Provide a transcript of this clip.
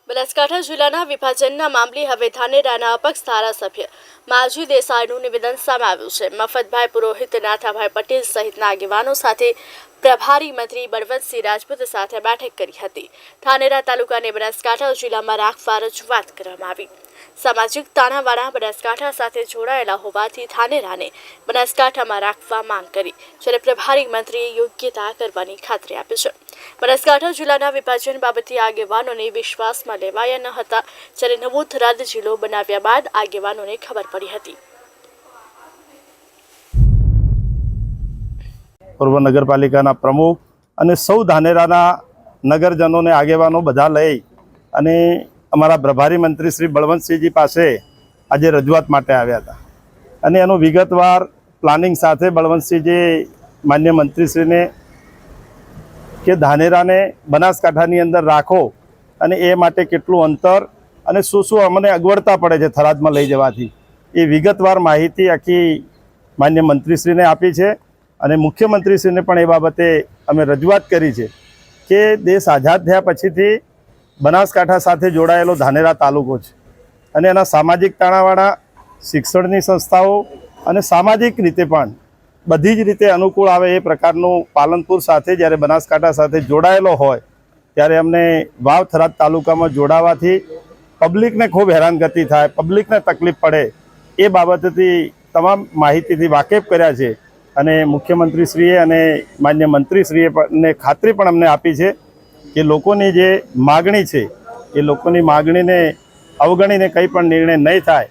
બનાસકાંઠા જિલ્લાના વિભાજનના મામલે હવે ધાનેરાના અપક્ષ ધારાસભ્ય માજી દેસાઈનું નિવેદન સામે આવ્યું છે। મફતભાઈ પુરોહિત, નાથાભાઈ પટેલ સહિતના આગેવાનો સાથે પ્રભારી મંત્રી બળવંતસિંહ રાજપૂત સાથે બેઠક કરી હતી। ધાનેરા તાલુકાને બનાસકાંઠા જિલ્લામાં રાખવા રજૂઆત કરવામાં આવી। સામાજિક તાણાવાણા બનાસકાંઠા સાથે જોડાયેલા હોવાથી ધાનેરાને બનાસકાંઠામાં રાખવા માંગ કરી, જ્યારે પ્રભારી મંત્રીએ યોગ્યતા કરવાની ખાતરી આપી છે। બનાસકાંઠા જિલ્લાના વિભાજન બાબતે આગેવાનોને વિશ્વાસમાં લેવાયા ન હતા, જ્યારે નવો થરાદ જિલ્લો બનાવ્યા બાદ આગેવાનોને ખબર પડી હતી। પૂર્વ નગરપાલિકાના પ્રમુખ અને સૌ ધાનેરાના નગરજનોને આગેવાનો બધા લઈ અને અમારા પ્રભારી મંત્રી શ્રી બળવંતસિંહજી પાસે આજે રજૂઆત માટે આવ્યા હતા અને એનું વિગતવાર પ્લાનિંગ સાથે બળવંતસિંહજી માન્ય મંત્રીશ્રીને કે ધાનેરાને બનાસકાંઠાની અંદર રાખો અને એ માટે કેટલું અંતર અને શું અમને અગવડતા પડે છે થરાદમાં લઈ જવાથી, એ વિગતવાર માહિતી આખી માન્ય મંત્રીશ્રીને આપી છે અને મુખ્યમંત્રીશ્રીને પણ એ બાબતે અમે રજૂઆત કરી છે કે દેશ આઝાદ થયા પછીથી બનાસકાંઠા સાથે જોડાયેલો ધાનેરા તાલુકો છે અને એના સામાજિક તાણાવાળા, શિક્ષણની સંસ્થાઓ અને સામાજિક રીતે પણ બધી જ રીતે અનુકૂળ આવે એ પ્રકારનું પાલનપુર સાથે જ્યારે બનાસકાંઠા સાથે જોડાયેલો હોય ત્યારે અમને વાવ થરાદ તાલુકામાં જોડાવાથી પબ્લિકને ખૂબ હેરાનગતિ થાય, પબ્લિકને તકલીફ પડે એ બાબતેથી તમામ માહિતીથી વાકેફ કર્યા છે અને મુખ્યમંત્રીશ્રીએ અને માન્ય મંત્રીશ્રીએ પણ ખાતરી પણ અમને આપી છે કે લોકોની જે માગણી છે એ લોકોની માગણીને અવગણીને કંઈ પણ નિર્ણય નહીં થાય।